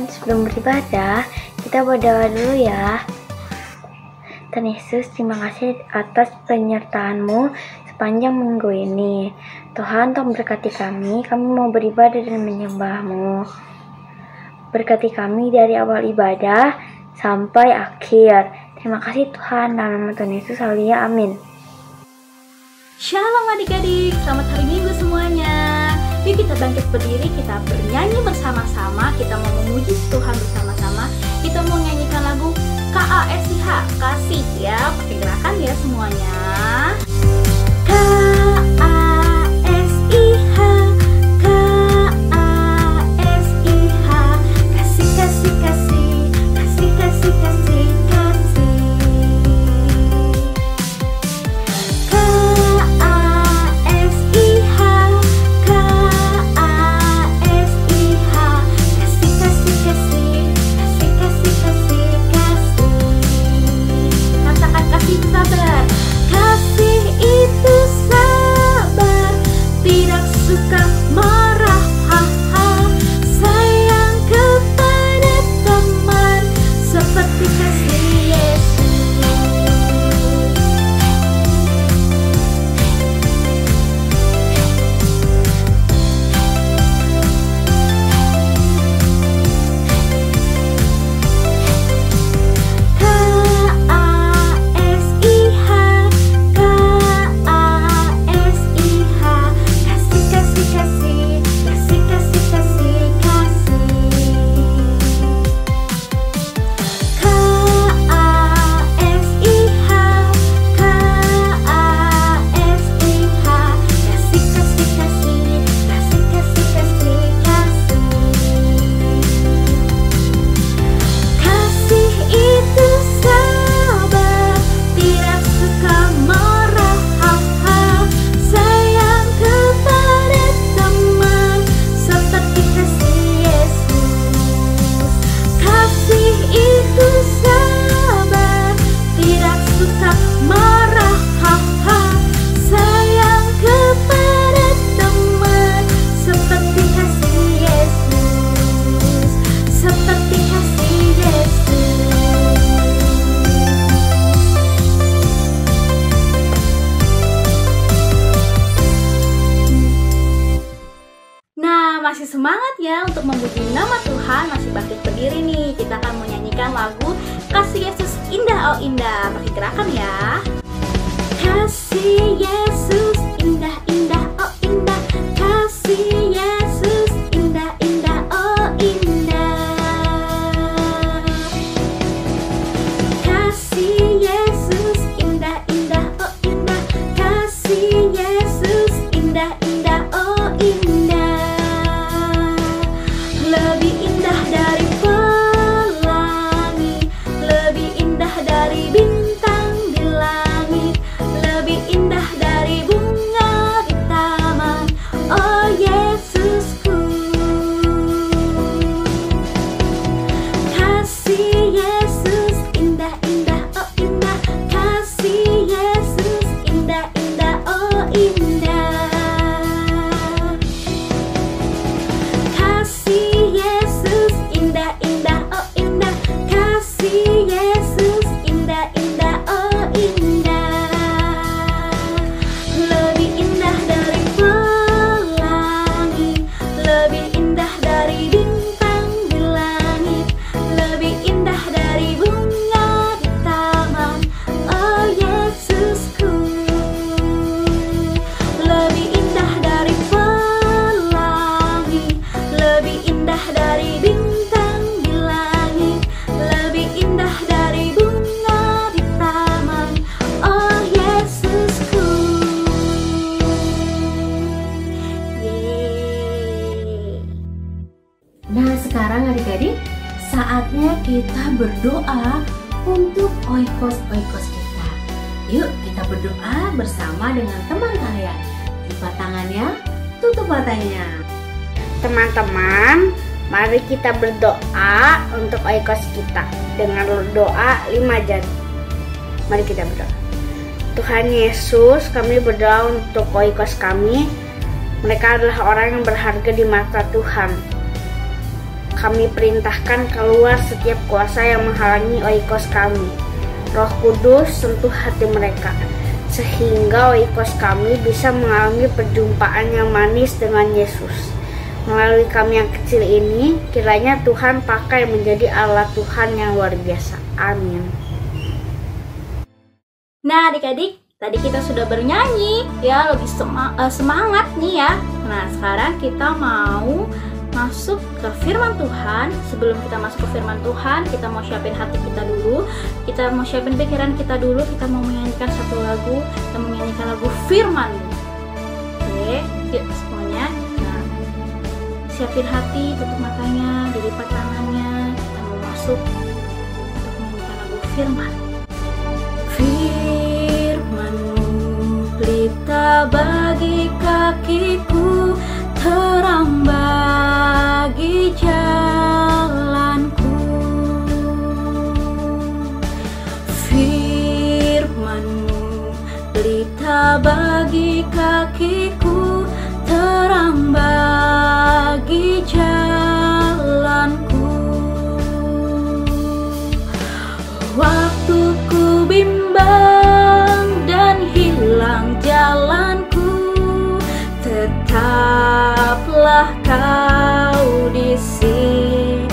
sebelum beribadah, kita berdoa dulu ya. Tuhan Yesus, terima kasih atas penyertaan-Mu sepanjang minggu ini. Tuhan, tolong berkati kami mau beribadah dan menyembah-Mu. Berkati kami dari awal ibadah sampai akhir. Terima kasih Tuhan, dalam nama Tuhan Yesus, haleluya, amin. Shalom adik-adik, selamat hari Minggu semuanya. Yuk kita bangkit berdiri, kita bernyanyi bersama-sama. Kita mau memuji Tuhan bersama-sama. Kita mau nyanyikan lagu KASIH, kasih ya. Pakai gerakan ya semuanya. KASIH, KASIH, kasih, kasih, kasih, kasih, kasih, kasih. Masih semangat ya untuk memuji nama Tuhan, masih bangkit berdiri nih. Kita akan menyanyikan lagu Kasih Yesus Indah Oh Indah. Pakai gerakan ya. Kasih Yesus indah indah oh indah. Kasih Yesus indah indah oh indah. Kasih Yesus indah indah oh indah. Kasih Yesus indah indah oh indah. Lebih indah dari pelangi, lebih indah dari bintang di langit, lebih indah dari bunga di taman. Oh Yesusku, kasih Yesus indah indah oh indah. Kasih Yesus indah indah oh indah. Kasih Yesus indah indah oh indah. Kasih Yesus indah indah oh indah. Lebih indah dari pelangi, lebih indah dari bintang di langit, lebih indah dari bunga di taman. Oh Yesusku, lebih indah dari pelangi, lebih indah dari bintang di langit, lebih indah dari bunga di taman. Oh Yesusku. Yeay. Nah sekarang adik-adik, saatnya kita berdoa untuk oikos-oikos kita. Yuk kita berdoa bersama dengan teman kalian. Lipat tangannya, tutup matanya. Teman-teman, mari kita berdoa untuk oikos kita dengan doa 5 jari. Mari kita berdoa. Tuhan Yesus, kami berdoa untuk oikos kami. Mereka adalah orang yang berharga di mata Tuhan. kami perintahkan keluar setiap kuasa yang menghalangi oikos kami. Roh Kudus sentuh hati mereka, sehingga oikos kami bisa mengalami perjumpaan yang manis dengan Yesus. Melalui kami yang kecil ini, kiranya Tuhan pakai menjadi alat Tuhan yang luar biasa. Amin. Nah adik-adik, tadi kita sudah bernyanyi ya, lebih semangat nih ya. Nah sekarang kita mau masuk ke firman Tuhan. Sebelum kita masuk ke firman Tuhan, kita mau siapin hati kita dulu, kita mau siapin pikiran kita dulu. Kita mau menyanyikan satu lagu, kita mau menyanyikan lagu firman. Oke, yuk semuanya. Nah, siapin hati, tutup matanya, dilipat tangannya. Kita mau masuk untuk menyanyikan lagu firman. Firman-Mu pelita bagi kakiku, terang bagi jalanku. Firman-Mu pelita bagi kakiku, terang bagi jalanku. Waktu ku bimbang dan hilang jalanku, tetaplah Kau di sisiku,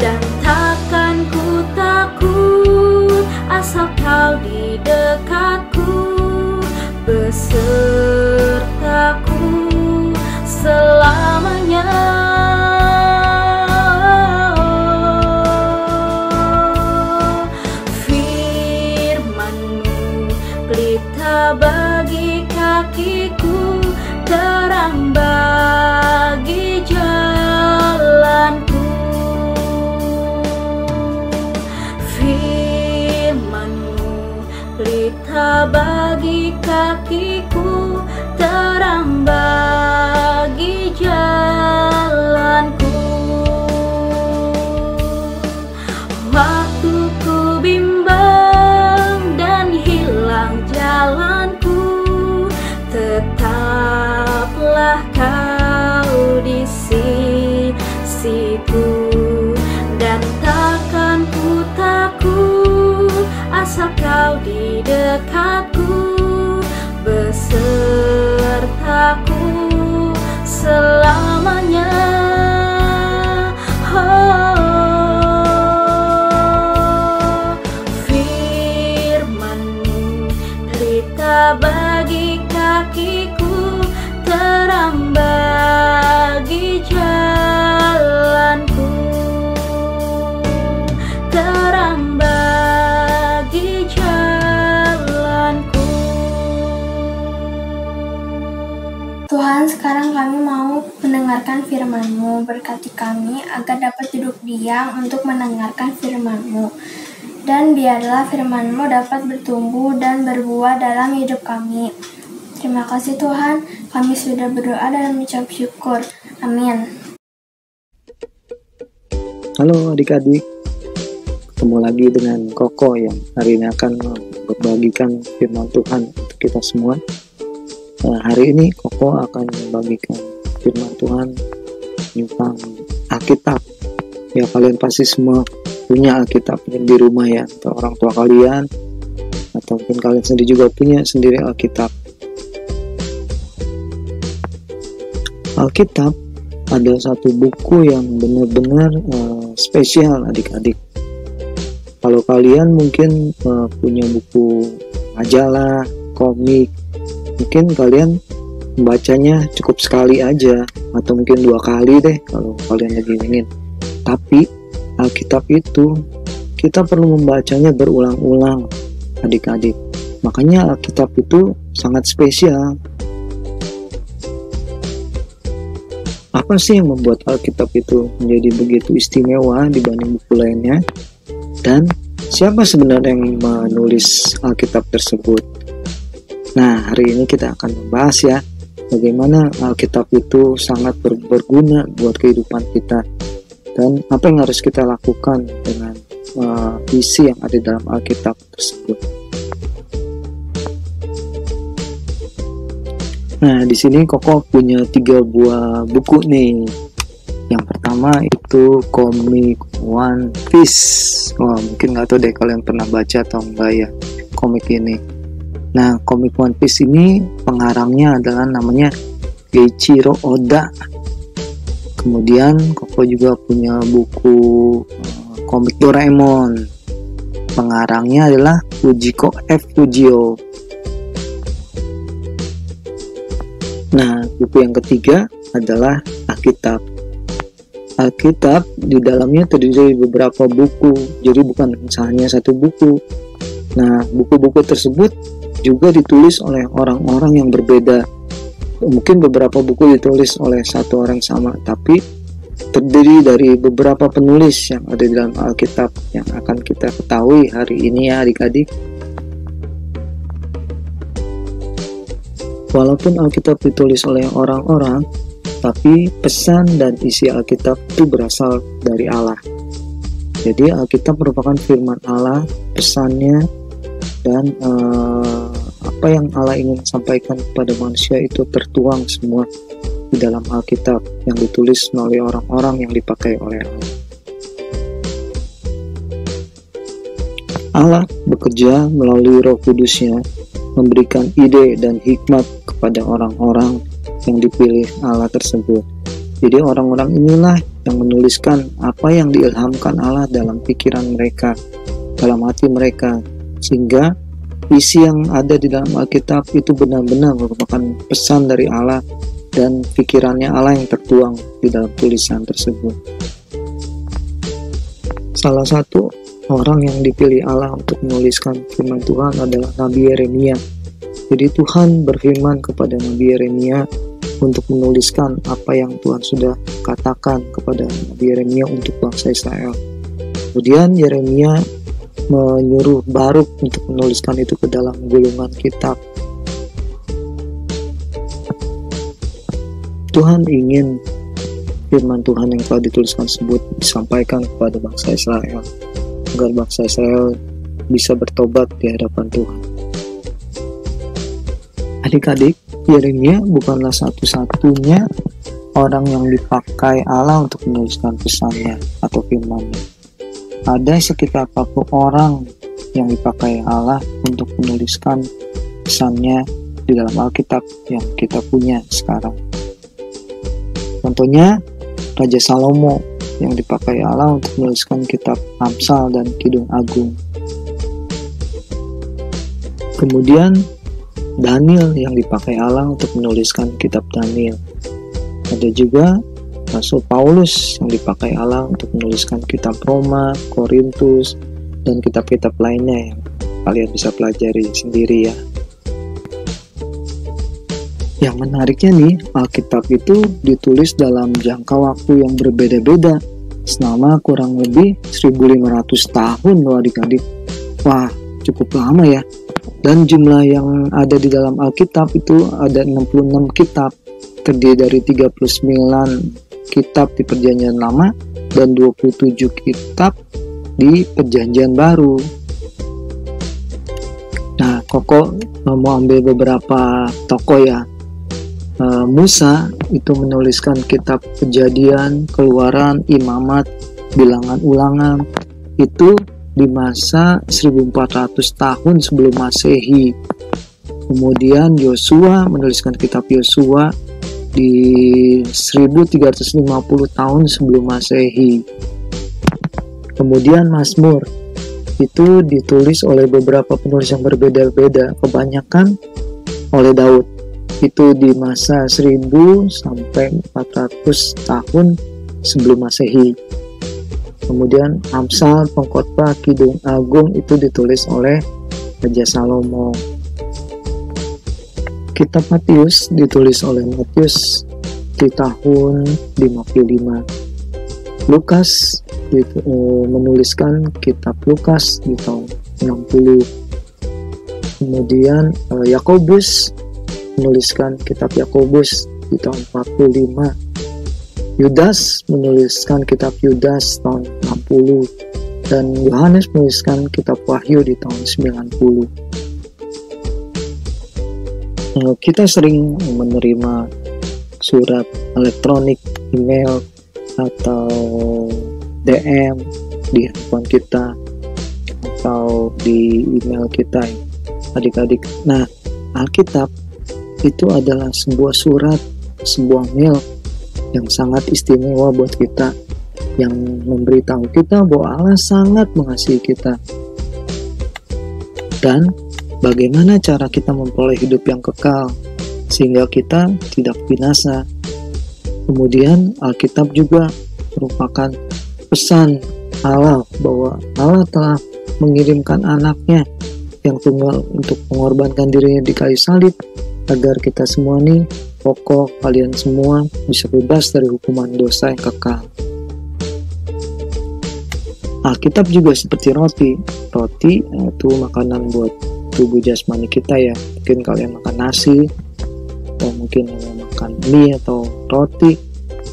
dan takkan ku takut asal Kau di dekatku, besertaku selamanya. Firman-Mu pelita bagi kakiku, terang bagi jalanku. Firman-Mu pelita bagi kakiku, terang bagi jalanku. Waktu ku bimbang dan hilang jalanku, tetaplah Kau di sisiku, dan takkan ku takut asal Kau di dekatku, besertaku selamanya. Firman-Mu pelita bagi kakiku, terang bagi jalanku, terang bagi jalanku. Tuhan, sekarang kami mau mendengarkan firman-Mu. Berkati kami agar dapat duduk diam untuk mendengarkan firman-Mu. Dan biarlah firman-Mu dapat bertumbuh dan berbuah dalam hidup kami. Terima kasih Tuhan, kami sudah berdoa dan mengucap syukur. Amin. Halo adik-adik, ketemu lagi dengan Koko yang hari ini akan membagikan firman Tuhan untuk kita semua. Hari ini Koko akan membagikan firman Tuhan tentang Alkitab. Ya, kalian pasti semua punya Alkitab di rumah ya, atau orang tua kalian, atau mungkin kalian sendiri juga punya sendiri Alkitab. Alkitab ada satu buku yang benar-benar spesial adik-adik. Kalau kalian mungkin punya buku majalah, komik, mungkin kalian membacanya cukup sekali aja, atau mungkin 2 kali deh kalau kalian lagi ingin. Tapi Alkitab itu kita perlu membacanya berulang-ulang adik-adik. Makanya Alkitab itu sangat spesial. Apa sih yang membuat Alkitab itu menjadi begitu istimewa dibanding buku lainnya? Dan siapa sebenarnya yang menulis Alkitab tersebut? Nah, hari ini kita akan membahas ya, bagaimana Alkitab itu sangat berguna buat kehidupan kita, dan apa yang harus kita lakukan dengan isi yang ada dalam Alkitab tersebut. Nah, di sini Koko punya 3 buah buku nih. Yang pertama itu komik One Piece. Wah, mungkin nggak tahu deh kalian pernah baca atau enggak ya komik ini. Nah, komik One Piece ini pengarangnya adalah namanya Eiichiro Oda. Kemudian Koko juga punya buku komik Doraemon. Pengarangnya adalah Fujiko F. Fujio. Nah, buku yang ketiga adalah Alkitab. Alkitab di dalamnya terdiri dari beberapa buku, jadi bukan hanya satu buku. Nah, buku-buku tersebut juga ditulis oleh orang-orang yang berbeda. Mungkin beberapa buku ditulis oleh satu orang sama, tapi terdiri dari beberapa penulis yang ada di dalam Alkitab yang akan kita ketahui hari ini ya adik-adik. Walaupun Alkitab ditulis oleh orang-orang, tapi pesan dan isi Alkitab itu berasal dari Allah. Jadi Alkitab merupakan firman Allah, pesannya, dan apa yang Allah ingin sampaikan kepada manusia itu tertuang semua di dalam Alkitab yang ditulis melalui orang-orang yang dipakai oleh Allah. Allah bekerja melalui Roh Kudus-Nya, memberikan ide dan hikmat kepada orang-orang yang dipilih Allah tersebut. Jadi orang-orang inilah yang menuliskan apa yang diilhamkan Allah dalam pikiran mereka, dalam hati mereka, sehingga isi yang ada di dalam Alkitab itu benar-benar merupakan pesan dari Allah dan pikirannya Allah yang tertuang di dalam tulisan tersebut. Salah satu orang yang dipilih Allah untuk menuliskan firman Tuhan adalah Nabi Yeremia. Jadi Tuhan berfirman kepada Nabi Yeremia untuk menuliskan apa yang Tuhan sudah katakan kepada Nabi Yeremia untuk bangsa Israel. Kemudian Yeremia menyuruh Baruk untuk menuliskan itu ke dalam gulungan kitab. Tuhan ingin firman Tuhan yang telah dituliskan tersebut disampaikan kepada bangsa Israel, agar bangsa Israel bisa bertobat di hadapan Tuhan. Adik-adik, Yeremia bukanlah satu-satunya orang yang dipakai Allah untuk menuliskan pesannya atau firman-Nya. Ada sekitar 40 orang yang dipakai Allah untuk menuliskan pesannya di dalam Alkitab yang kita punya sekarang. Contohnya, Raja Salomo yang dipakai Allah untuk menuliskan kitab Amsal dan Kidung Agung. Kemudian, Daniel yang dipakai Allah untuk menuliskan kitab Daniel. Ada juga Rasul Paulus yang dipakai Allah untuk menuliskan kitab Roma, Korintus, dan kitab-kitab lainnya yang kalian bisa pelajari sendiri ya. Yang menariknya nih, Alkitab itu ditulis dalam jangka waktu yang berbeda-beda, selama kurang lebih 1500 tahun loh adik-adik. Wah, cukup lama ya. Dan jumlah yang ada di dalam Alkitab itu ada 66 kitab, terdiri dari 39 kitab di Perjanjian Lama dan 27 kitab di Perjanjian Baru. Nah, Koko mau ambil beberapa tokoh ya. Musa itu menuliskan kitab Kejadian, Keluaran, Imamat, Bilangan Ulangan itu di masa 1400 tahun sebelum Masehi. Kemudian Yosua menuliskan kitab Yosua di 1350 tahun sebelum Masehi. Kemudian Mazmur itu ditulis oleh beberapa penulis yang berbeda-beda, kebanyakan oleh Daud. Itu di masa 1000 sampai 400 tahun sebelum Masehi. Kemudian Amsal, Pengkhotbah, Kidung Agung itu ditulis oleh Raja Salomo. Kitab Matius ditulis oleh Matius di tahun 55. Lukas menuliskan kitab Lukas di tahun 60. Kemudian Yakobus menuliskan kitab Yakobus di tahun 45. Yudas menuliskan kitab Yudas tahun 60 dan Yohanes menuliskan kitab Wahyu di tahun 90. Kita sering menerima surat elektronik, email atau DM di handphone kita atau di email kita, adik-adik. Nah, Alkitab itu adalah sebuah surat, sebuah mail yang sangat istimewa buat kita, yang memberitahu kita bahwa Allah sangat mengasihi kita. Dan bagaimana cara kita memperoleh hidup yang kekal sehingga kita tidak binasa. Kemudian Alkitab juga merupakan pesan Allah bahwa Allah telah mengirimkan anaknya yang tunggal untuk mengorbankan dirinya di kayu salib agar kita semua nih, kalian semua bisa bebas dari hukuman dosa yang kekal. Alkitab juga seperti roti. Roti itu makanan buat tubuh jasmani kita ya. Mungkin kalian makan nasi, atau mungkin makan mie atau roti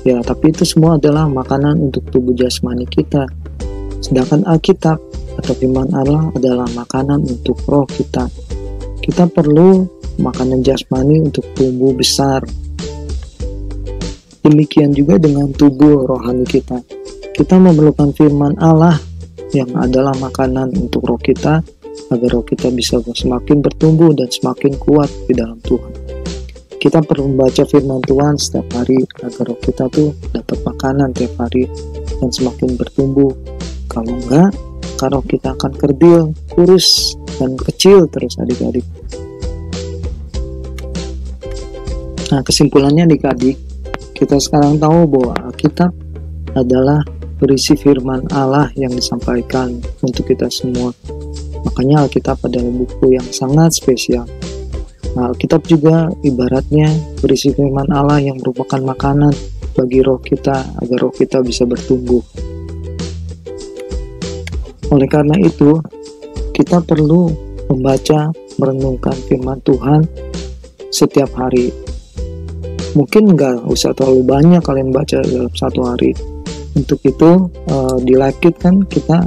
ya, tapi itu semua adalah makanan untuk tubuh jasmani kita. Sedangkan Alkitab atau firman Allah adalah makanan untuk roh kita. Kita perlu makanan jasmani untuk tumbuh besar. Demikian juga dengan tubuh rohani kita. Kita memerlukan firman Allah yang adalah makanan untuk roh kita, agar roh kita bisa semakin bertumbuh dan semakin kuat di dalam Tuhan. Kita perlu membaca firman Tuhan setiap hari agar roh kita tuh dapat makanan tiap hari dan semakin bertumbuh. Kalau enggak, roh kita akan kerdil, kurus, dan kecil terus adik-adik. Nah, kesimpulannya adik-adik, kita sekarang tahu bahwa Alkitab adalah berisi firman Allah yang disampaikan untuk kita semua. Makanya Alkitab adalah buku yang sangat spesial. Nah, Alkitab juga ibaratnya berisi firman Allah yang merupakan makanan bagi roh kita agar roh kita bisa bertumbuh. Oleh karena itu, kita perlu membaca, merenungkan firman Tuhan setiap hari. Mungkin nggak usah terlalu banyak kalian baca dalam satu hari. Untuk itu, di live kit kan kita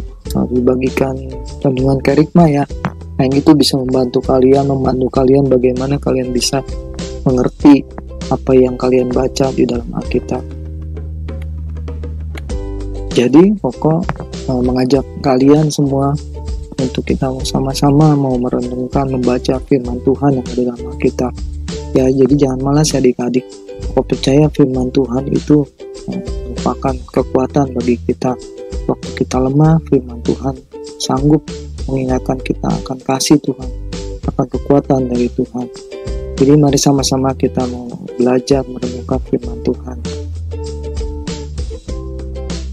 dibagikan renungan kerikma ya. Yang itu bisa membantu kalian bagaimana kalian bisa mengerti apa yang kalian baca di dalam Alkitab. Jadi pokok mengajak kalian semua untuk kita sama-sama mau merenungkan, membaca firman Tuhan yang ada dalam Alkitab. Ya, jadi jangan malas ya adik-adik. Pokok percaya firman Tuhan itu merupakan kekuatan bagi kita. Waktu kita lemah, firman Tuhan sanggup mengingatkan kita akan kasih Tuhan, akan kekuatan dari Tuhan. Jadi mari sama-sama kita mau belajar merenungkan firman Tuhan.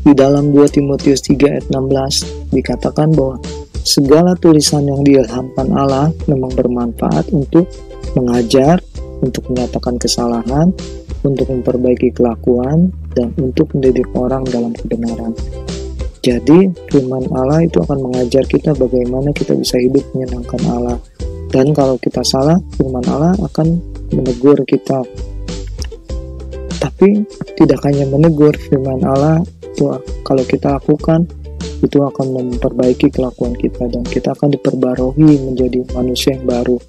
Di dalam 2 Timotius 3 ayat 16 dikatakan bahwa segala tulisan yang diilhamkan Allah memang bermanfaat untuk mengajar, untuk menyatakan kesalahan, untuk memperbaiki kelakuan, dan untuk mendidik orang dalam kebenaran. Jadi firman Allah itu akan mengajar kita bagaimana kita bisa hidup menyenangkan Allah. Dan kalau kita salah, firman Allah akan menegur kita. Tapi tidak hanya menegur, firman Allah itu kalau kita lakukan, itu akan memperbaiki kelakuan kita dan kita akan diperbarui menjadi manusia yang baru.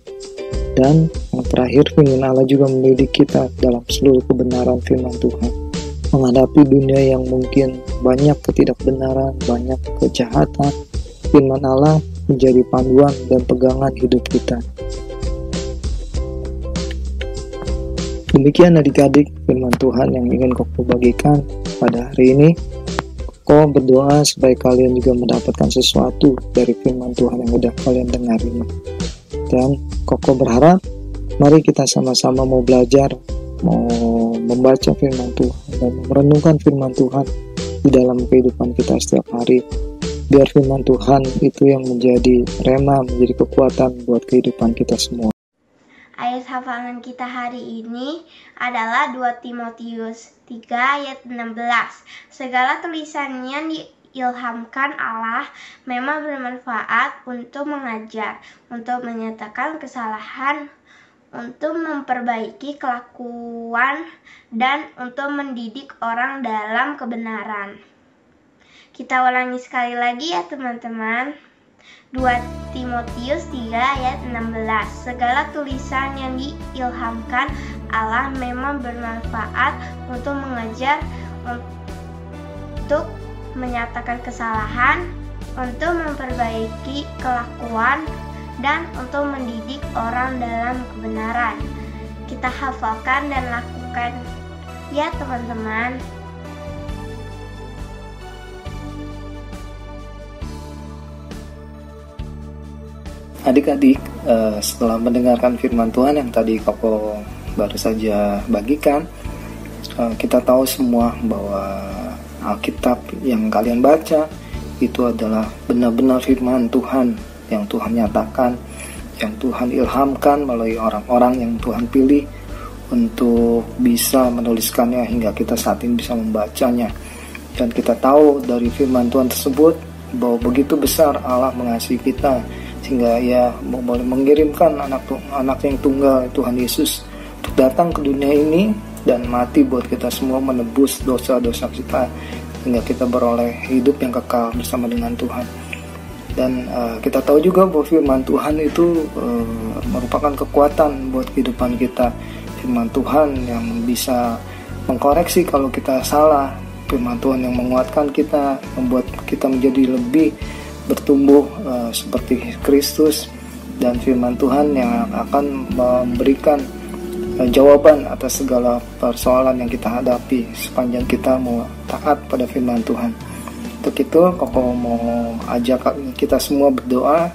Dan yang terakhir, firman Allah juga mendidik kita dalam seluruh kebenaran firman Tuhan. Menghadapi dunia yang mungkin banyak ketidakbenaran, banyak kejahatan, firman Allah menjadi panduan dan pegangan hidup kita. Demikian adik-adik firman Tuhan yang ingin Koko bagikan pada hari ini. Koko berdoa supaya kalian juga mendapatkan sesuatu dari firman Tuhan yang udah kalian dengar ini. Dan Koko berharap mari kita sama-sama mau belajar, mau membaca firman Tuhan dan merenungkan firman Tuhan di dalam kehidupan kita setiap hari. Biar firman Tuhan itu yang menjadi rema, menjadi kekuatan buat kehidupan kita semua. Ayat hafalan kita hari ini adalah 2 Timotius 3 ayat 16. Segala tulisan yang diilhamkan Allah memang bermanfaat untuk mengajar, untuk menyatakan kesalahan, untuk memperbaiki kelakuan, dan untuk mendidik orang dalam kebenaran. Kita ulangi sekali lagi ya teman-teman. 2 Timotius 3 ayat 16. Segala tulisan yang diilhamkan Allah memang bermanfaat untuk mengajar, untuk menyatakan kesalahan, untuk memperbaiki kelakuan, dan untuk mendidik orang dalam kebenaran. Kita hafalkan dan lakukan ya teman-teman. Adik-adik, setelah mendengarkan firman Tuhan yang tadi Koko baru saja bagikan, kita tahu semua bahwa Alkitab yang kalian baca itu adalah benar-benar firman Tuhan yang Tuhan nyatakan, yang Tuhan ilhamkan melalui orang-orang yang Tuhan pilih untuk bisa menuliskannya hingga kita saat ini bisa membacanya. Dan kita tahu dari firman Tuhan tersebut bahwa begitu besar Allah mengasihi kita sehingga Ia boleh mengirimkan anak yang tunggal Tuhan Yesus untuk datang ke dunia ini dan mati buat kita semua, menebus dosa-dosa kita hingga kita beroleh hidup yang kekal bersama dengan Tuhan. Dan kita tahu juga bahwa firman Tuhan itu merupakan kekuatan buat kehidupan kita. Firman Tuhan yang bisa mengkoreksi kalau kita salah. Firman Tuhan yang menguatkan kita, membuat kita menjadi lebih bertumbuh seperti Kristus. Dan firman Tuhan yang akan memberikan jawaban atas segala persoalan yang kita hadapi sepanjang kita mau taat pada firman Tuhan. Untuk itu, Koko mau ajak kita semua berdoa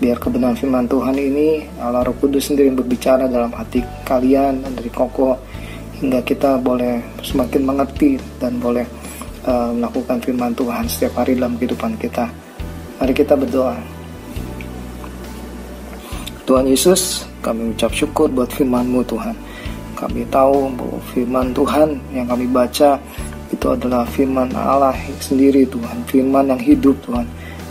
biar kebenaran firman Tuhan ini Allah Roh Kudus sendiri yang berbicara dalam hati kalian dan dari Koko, hingga kita boleh semakin mengerti dan boleh melakukan firman Tuhan setiap hari dalam kehidupan kita. Mari kita berdoa. Tuhan Yesus, kami ucap syukur buat firman-Mu Tuhan. Kami tahu bahwa firman Tuhan yang kami baca itu adalah firman Allah sendiri Tuhan. Firman yang hidup Tuhan.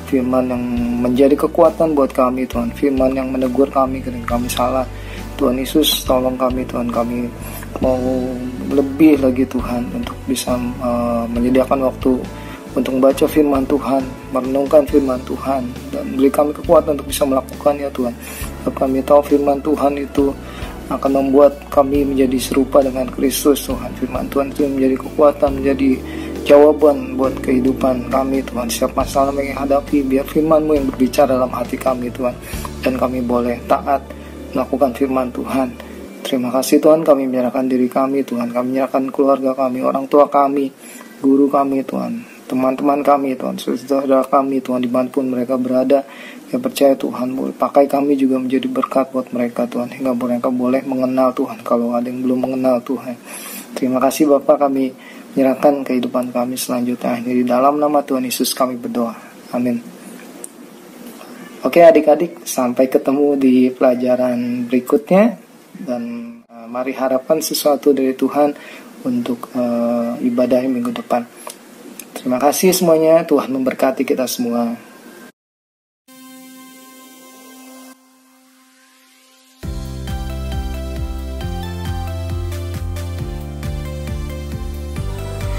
Firman yang menjadi kekuatan buat kami Tuhan. Firman yang menegur kami ketika kami salah. Tuhan Yesus, tolong kami Tuhan. Kami mau lebih lagi Tuhan untuk bisa menyediakan waktu untuk membaca firman Tuhan, merenungkan firman Tuhan, dan beri kami kekuatan untuk bisa melakukannya Tuhan. Sebab kami tahu firman Tuhan itu akan membuat kami menjadi serupa dengan Kristus Tuhan. Firman Tuhan itu menjadi kekuatan, menjadi jawaban buat kehidupan kami Tuhan. Setiap masalah yang hadapi, biar firman-Mu yang berbicara dalam hati kami Tuhan, dan kami boleh taat melakukan firman Tuhan. Terima kasih Tuhan, kami menyerahkan diri kami Tuhan. Kami menyerahkan keluarga kami, orang tua kami, guru kami Tuhan, teman-teman kami Tuhan, saudara kami Tuhan, dimanapun mereka berada, yang percaya Tuhan boleh pakai kami juga menjadi berkat buat mereka Tuhan, hingga mereka boleh mengenal Tuhan kalau ada yang belum mengenal Tuhan. Terima kasih Bapa, kami menyerahkan kehidupan kami selanjutnya di dalam nama Tuhan Yesus kami berdoa, amin. Oke adik-adik, sampai ketemu di pelajaran berikutnya, dan mari harapkan sesuatu dari Tuhan untuk ibadah minggu depan. Terima kasih semuanya, Tuhan memberkati kita semua.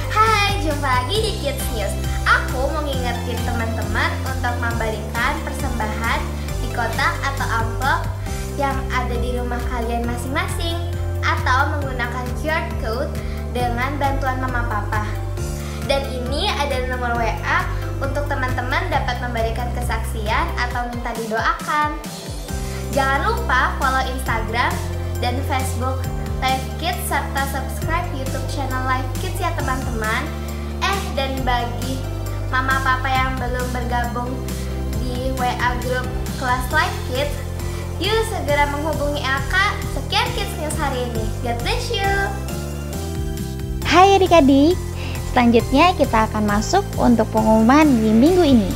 Hai, jumpa lagi di Kids News. Aku mau ngingetin teman-teman untuk memberikan persembahan di kotak atau amplop yang ada di rumah kalian masing-masing, atau menggunakan QR code dengan bantuan mama papa. Dan ini ada nomor WA untuk teman-teman dapat memberikan kesaksian atau minta didoakan. Jangan lupa follow Instagram dan Facebook Live Kids serta subscribe YouTube channel Live Kids ya teman-teman. Dan bagi mama papa yang belum bergabung di WA grup kelas Live Kids, yuk segera menghubungi Aka. Sekian Kids News hari ini. God bless you. Hai adik-adik, selanjutnya kita akan masuk untuk pengumuman di minggu ini.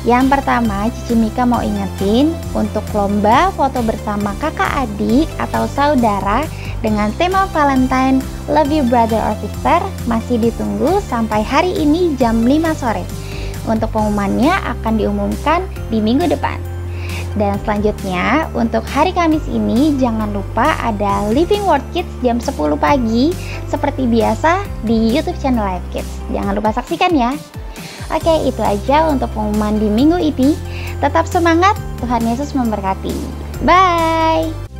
Yang pertama, Cici Mika mau ingetin untuk lomba foto bersama kakak adik atau saudara dengan tema Valentine Love You Brother or Sister masih ditunggu sampai hari ini jam 5 sore. Untuk pengumumannya akan diumumkan di minggu depan. Dan selanjutnya untuk hari Kamis ini jangan lupa ada Living Word Kids jam 10 pagi seperti biasa di YouTube channel Live Kids. Jangan lupa saksikan ya. Oke, itu aja untuk pengumuman di minggu ini. Tetap semangat, Tuhan Yesus memberkati. Bye.